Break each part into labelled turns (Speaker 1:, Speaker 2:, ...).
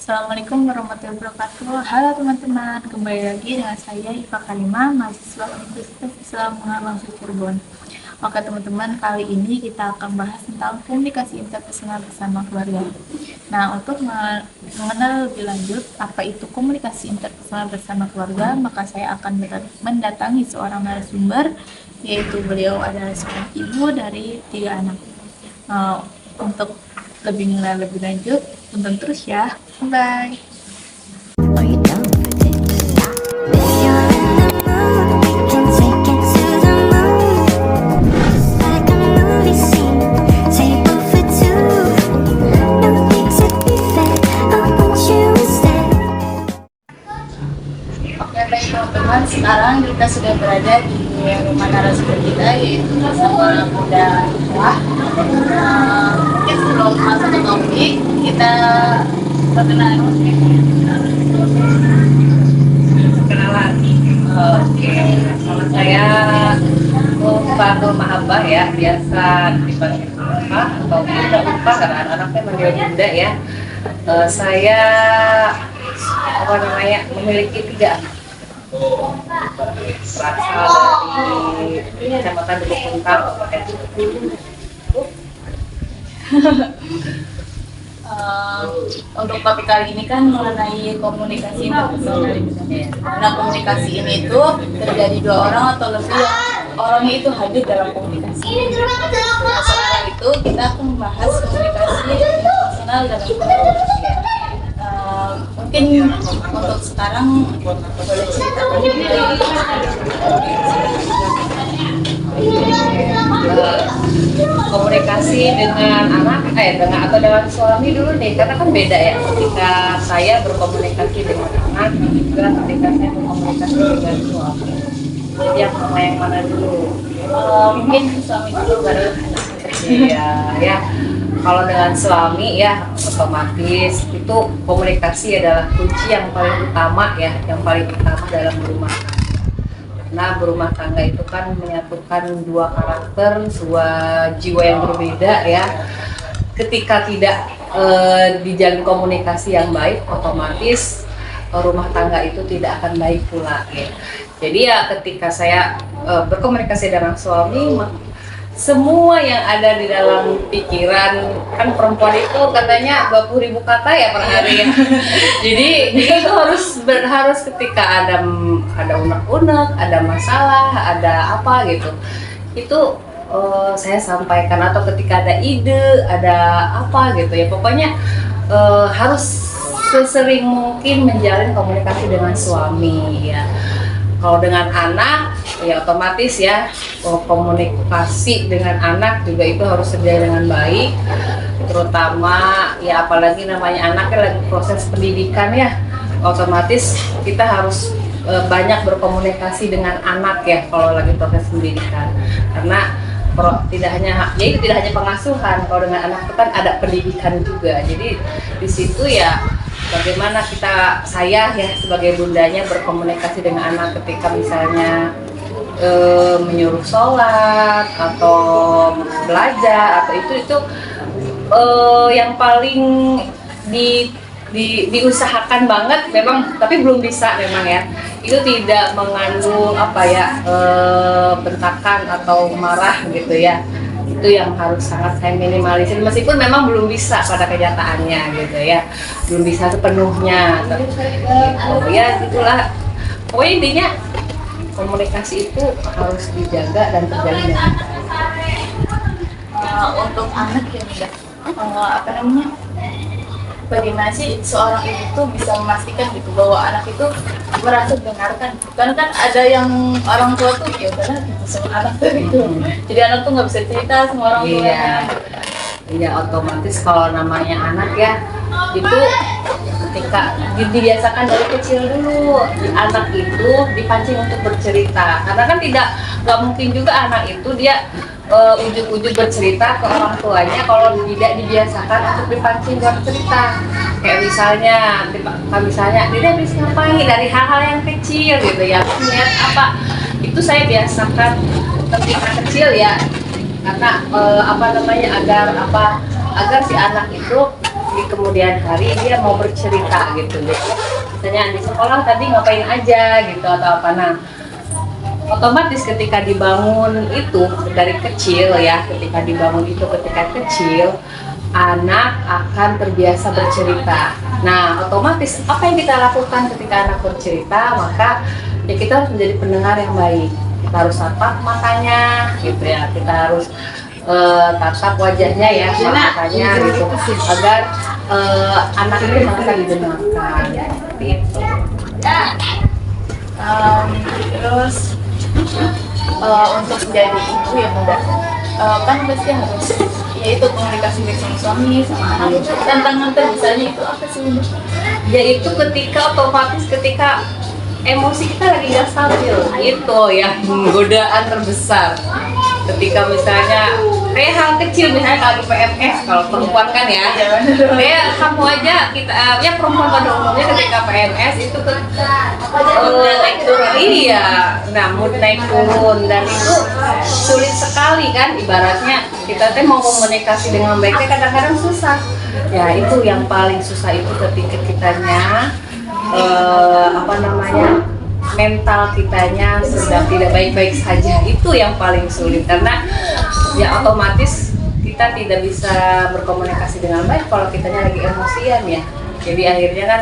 Speaker 1: Assalamualaikum warahmatullahi wabarakatuh. Halo teman-teman, kembali lagi dengan saya Iva Kalimah, mahasiswa Universitas Islam Bangsa Cirebon. Oke teman-teman, kali ini kita akan bahas tentang komunikasi interpersonal bersama keluarga. Nah, untuk mengenal lebih lanjut apa itu komunikasi interpersonal bersama keluarga, maka saya akan mendatangi seorang narasumber, yaitu beliau adalah seorang ibu dari 3 anak. Untuk lebih mengenal lebih lanjut, tonton terus ya. Bye. Oke baik teman-teman, sekarang kita sudah berada di rumah narasumber kita, yaitu bersama Bunda Wah. Mungkin sebelum masuk ke topik, kita perkenalan.
Speaker 2: Kenalan. Oke, nama saya Fatul Mahabbah ya, biasa dipanggil Ulfa atau Bunda Ulfa karena anak-anaknya manggil Bunda ya. Saya memiliki 3 anak. Berasal dari Kecamatan Dukung Puntang, Kabupaten Cirebon.
Speaker 1: Untuk topik kali ini kan mengenai komunikasi interpersonal. Nah, komunikasi ini itu terjadi 2 orang atau lebih yang orangnya itu hadir dalam komunikasi. Nah, sekarang itu kita akan membahas komunikasi interpersonal dalam komunikasi. Mungkin untuk sekarang boleh ceritakan
Speaker 2: komunikasi dengan anak dengan suami dulu nih, karena kan beda ya ketika saya berkomunikasi dengan anak juga ketika saya berkomunikasi dengan suami. Jadi yang mana dulu?
Speaker 1: Mungkin suami dulu baru anak.
Speaker 2: Iya ya. Kalau dengan suami ya otomatis itu komunikasi adalah kunci yang paling utama ya, yang paling utama dalam berumah tangga. Karena berumah tangga itu kan menyatukan 2 karakter, 2 jiwa yang berbeda ya. Ketika tidak dijalin komunikasi yang baik, otomatis rumah tangga itu tidak akan baik pula ya. Jadi ya ketika saya berkomunikasi dengan suami, semua yang ada di dalam pikiran, kan perempuan itu katanya 20.000 kata ya per hari ya. jadi itu harus ketika ada unek-unek, ada masalah, ada apa gitu, itu saya sampaikan, atau ketika ada ide, ada apa gitu ya, pokoknya harus sesering mungkin menjalin komunikasi dengan suami ya. Kalau dengan anak ya otomatis ya komunikasi dengan anak juga itu harus terjadi dengan baik, terutama ya apalagi namanya anaknya lagi proses pendidikan ya, otomatis kita harus banyak berkomunikasi dengan anak ya kalau lagi proses pendidikan, karena tidak hanya pengasuhan, kalau dengan anak itu kan ada pendidikan juga. Jadi di situ ya bagaimana saya ya sebagai bundanya berkomunikasi dengan anak ketika misalnya menyuruh sholat atau belajar atau itu yang paling diusahakan banget memang, tapi belum bisa memang ya, itu tidak mengandung bentakan atau marah gitu ya. Itu yang harus sangat saya minimalisir, meskipun memang belum bisa pada kenyataannya gitu ya, belum bisa sepenuhnya gitu ya. Itulah pokoknya intinya komunikasi itu harus dijaga dan terjalin dengan baik.
Speaker 1: Untuk anak ya bagaimana sih seorang ibu tuh bisa memastikan gitu bahwa anak itu merasa didengarkan? Karena kan ada yang orang tua tuh ya udahlah gitu sama anak tuh gitu. Jadi anak tuh nggak bisa cerita sama orang tuanya.
Speaker 2: Iya, otomatis kalau namanya anak ya itu ketika dibiasakan dari kecil dulu, anak itu dipancing untuk bercerita, karena kan nggak mungkin juga anak itu dia ujuk-ujuk bercerita ke orang tuanya kalau tidak dibiasakan untuk dipancing bercerita. Kayak misalnya dia habis ngapain, dari hal-hal yang kecil gitu ya, lihat apa itu saya biasakan ketika kecil ya, karena agar si anak itu di kemudian hari dia mau bercerita gitu. Misalnya di sekolah tadi ngapain aja gitu atau apa. Nah, otomatis ketika dibangun itu dari kecil ya, ketika dibangun itu ketika kecil, anak akan terbiasa bercerita. Nah, otomatis apa yang kita lakukan ketika anak bercerita, maka ya kita harus menjadi pendengar yang baik. Kita harus tatap matanya gitu ya, kita harus tatap wajahnya ya, matanya gitu, agar anak itu merasa didengarkan seperti itu.
Speaker 1: Terus untuk menjadi ibu yang muda, kan pasti harus yaitu komunikasi baik sama suami sama anak. Tantangan terbesarnya itu apa sih, Bunda?
Speaker 2: Yaitu ketika otomatis ketika emosi kita lagi gak stabil, itu yang godaan terbesar. Ketika misalnya kayak hal kecil, misalnya kalau PMS, kalau perempuan kan ya, kayak kamu aja kita ya perempuan pada umumnya ketika PMS itu naik turun, iya, nah mood naik turun, dan itu sulit sekali kan, ibaratnya kita mau komunikasi dengan baiknya kadang-kadang susah. Ya itu yang paling susah itu ketika kitanya mental kitanya sedang tidak baik-baik saja, itu yang paling sulit, karena ya otomatis kita tidak bisa berkomunikasi dengan baik kalau kitanya lagi emosian ya. Jadi akhirnya kan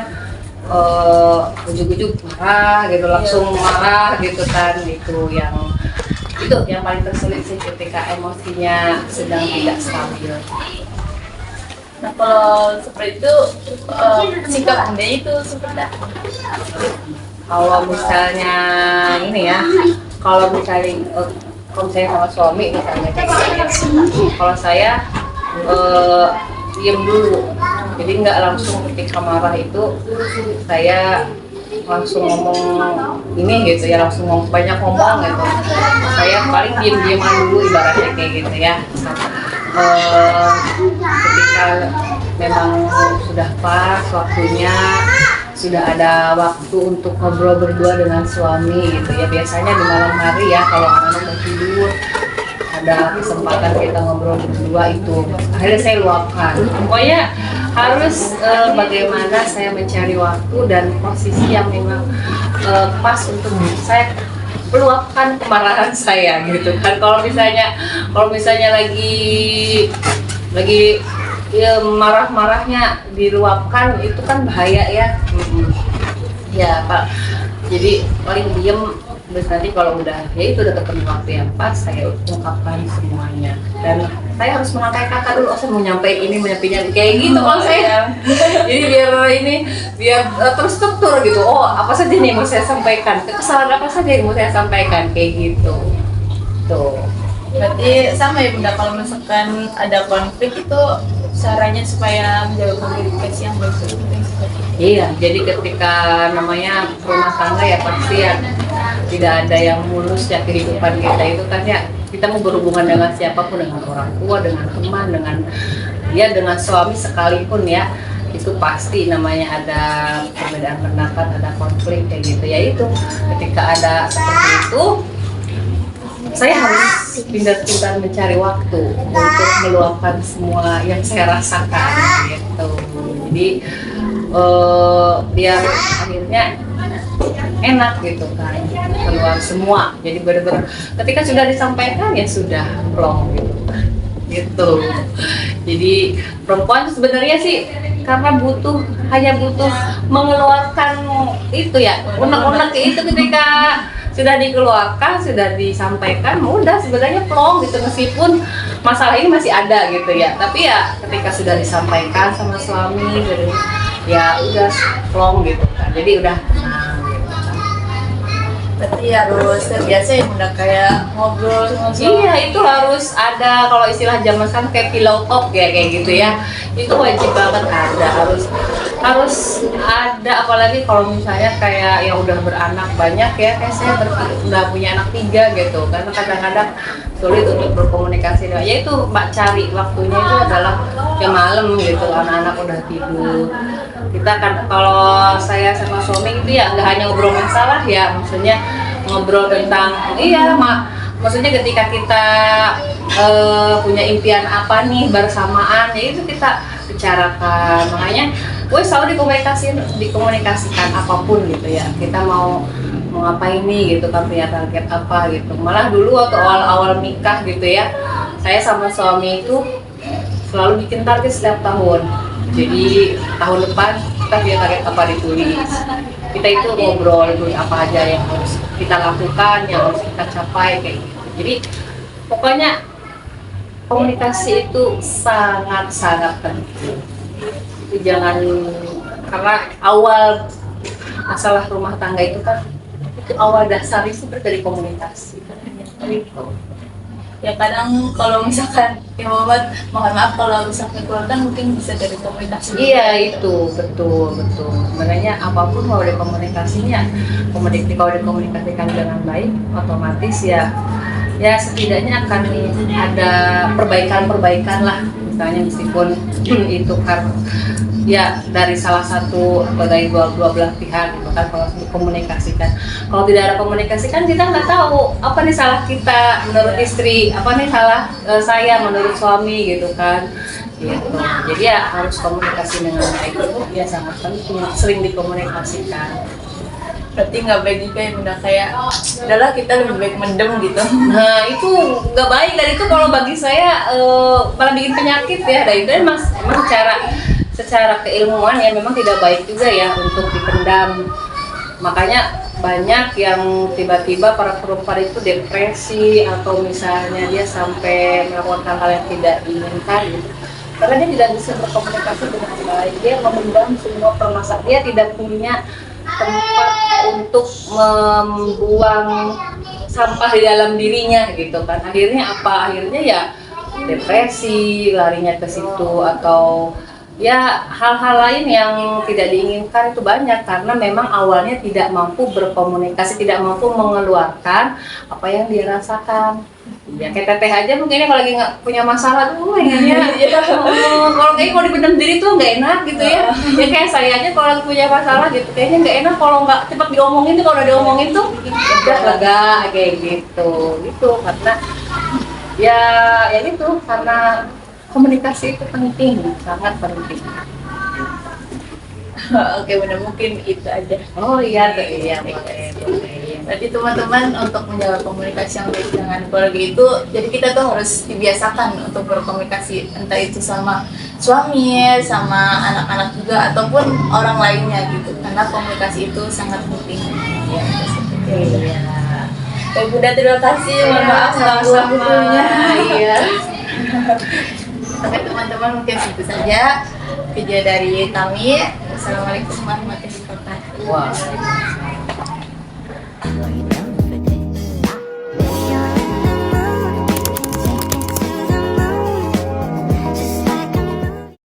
Speaker 2: ujuk-ujuk marah gitu, langsung marah gitu kan, itu yang paling tersulit sih ketika emosinya sedang tidak stabil.
Speaker 1: Nah, kalau seperti itu sikap Bunda itu seperti apa?
Speaker 2: Kalau misalnya ini ya, kalau misalnya sama suami misalnya kayak gitu, kalau saya diem dulu, jadi nggak langsung ketika marah itu saya langsung ngomong ini gitu ya, langsung banyak ngomong gitu. Saya paling diem-dieman dulu ibaratnya kayak gitu ya. Ketika memang sudah pas waktunya, sudah ada waktu untuk ngobrol berdua dengan suami gitu ya, biasanya di malam hari ya kalau anak-anak mau tidur ada kesempatan kita ngobrol berdua, itu akhirnya saya luapkan. Pokoknya harus bagaimana saya mencari waktu dan posisi yang memang pas untuk saya meluapkan kemarahan saya gitu kan. Kalau misalnya lagi ya marah-marahnya diluapkan, itu kan bahaya ya. Ya Pak, jadi paling diem, terus nanti kalau udah ya itu udah ketemu waktu yang pas, saya ungkapkan semuanya. Dan saya harus merangkai kata dulu, saya mau nyampein ini, mau nyampein kayak gitu kalau saya. Jadi biar terstruktur gitu. Oh, apa saja nih mau saya sampaikan, kesalahan apa saja yang mau saya sampaikan, kayak gitu. Tuh.
Speaker 1: Berarti sama ya Bunda, kalau misalkan ada konflik itu caranya supaya menjaga komunikasi yang baik itu penting seperti itu.
Speaker 2: Iya, jadi ketika namanya rumah tangga ya pasti ya tidak ada yang mulus ya kehidupan kita itu kan ya. Kita mau berhubungan dengan siapapun, dengan orang tua, dengan teman, dengan suami sekalipun ya, itu pasti namanya ada perbedaan pendapat, ada konflik kayak gitu ya. Itu ketika ada seperti itu, saya harus pintar-pintar mencari waktu untuk meluapkan semua yang saya rasakan gitu. Jadi biar akhirnya enak gitu kan, keluar semua. Jadi benar-benar ketika sudah disampaikan ya sudah plong gitu. Jadi perempuan sebenarnya sih karena hanya butuh mengeluarkan itu ya, unek-unek itu ketika sudah dikeluarkan, sudah disampaikan, udah sebenarnya plong gitu, meskipun masalah ini masih ada gitu ya, tapi ya ketika sudah disampaikan sama suami, ya udah plong gitu kan, jadi udah tenang gitu kan.
Speaker 1: Berarti harus terbiasa ya Bunda, kayak ngobrol.
Speaker 2: Iya, itu harus ada, kalau istilah zaman sekarang kayak pillow talk ya, kayak gitu ya, itu wajib banget ada, harus ada, apalagi kalau misalnya kayak yang udah beranak banyak ya, kayak saya udah punya anak 3 gitu, karena kadang-kadang sulit untuk berkomunikasi. Ya itu Mbak, cari waktunya itu adalah ya malam gitu, anak-anak udah tidur. Kita kan kalau saya sama suami itu ya nggak hanya ngobrol masalah ya, maksudnya ngobrol tentang maksudnya ketika kita punya impian apa nih bersamaan, ya itu kita bicarakan. Makanya gue selalu dikomunikasikan apapun gitu ya, kita mau ngapain nih gitu kan, punya target apa gitu. Malah dulu waktu awal nikah gitu ya, saya sama suami itu selalu bikin target setiap tahun. Jadi tahun depan kita punya target apa, ditulis. Kita itu ngobrol dulu apa aja yang harus kita lakukan, yang harus kita capai kayak gitu. Jadi pokoknya komunikasi itu sangat-sangat penting. Itu jangan, karena awal masalah rumah tangga itu kan, itu awal dasar itu dari komunikasi.
Speaker 1: Ya kadang kalau misalkan ya Muhammad, mohon maaf kalau misalkan keluarga mungkin bisa dari komunikasi.
Speaker 2: Iya itu betul. Sebenarnya apapun kalau dikomunikasinya, kalau dikomunikasikan dengan baik, otomatis ya setidaknya akan ada perbaikan lah. Misalnya meskipun itu kan ya dari salah satu atau dari dua belah pihak gitu kan, kalau dikomunikasikan. Kalau tidak ada komunikasi kan kita nggak tahu apa nih salah kita menurut istri, apa nih salah saya menurut suami gitu kan. Gitu. Jadi ya harus komunikasi dengan baik, ya sangat penting, sering dikomunikasikan.
Speaker 1: Berarti nggak baik juga ya Bunda, kayak udahlah kita lebih baik mendem gitu.
Speaker 2: Nah itu nggak baik, dan itu kalau bagi saya malah bikin penyakit ya. Dan itu memang secara keilmuan ya memang tidak baik juga ya untuk dipendam. Makanya banyak yang tiba-tiba para perempuan itu depresi atau misalnya dia sampai melakukan hal-hal yang tidak diinginkan gitu. Karena dia tidak bisa berkomunikasi dengan baik, dia memendam semua permasalahan, dia tidak punya tempat untuk membuang sampah di dalam dirinya gitu kan. Akhirnya ya depresi, larinya ke situ, atau ya hal-hal lain yang tidak diinginkan itu banyak, karena memang awalnya tidak mampu berkomunikasi, tidak mampu mengeluarkan apa yang dia rasakan. Ya kayak teteh aja mungkin kalau lagi nggak punya masalah tuh pengennya kalau kayaknya kalau dipendam diri tuh nggak enak gitu ya. Ya kayak saya aja kalau lagi punya masalah gitu kayaknya nggak enak kalau nggak cepat diomongin tuh. Kalau udah diomongin tuh udah lega kayak gitu karena ya gitu, karena komunikasi itu penting, sangat penting.
Speaker 1: Oke Bunda, mungkin itu aja.
Speaker 2: Oh iya boleh.
Speaker 1: Berarti teman-teman, untuk menjaga komunikasi yang baik dengan keluarga itu, jadi kita tuh harus dibiasakan untuk berkomunikasi, entah itu sama suami, sama anak-anak juga, ataupun orang lainnya gitu, karena komunikasi itu sangat penting. Ya, seperti itu.
Speaker 2: Iya.
Speaker 1: Baik Bunda, terima kasih. Mohon maaf
Speaker 2: sama-sama. Iya.
Speaker 1: Oke teman-teman, mungkin itu saja video dari kami. Assalamualaikum warahmatullahi wabarakatuh.
Speaker 2: Wow.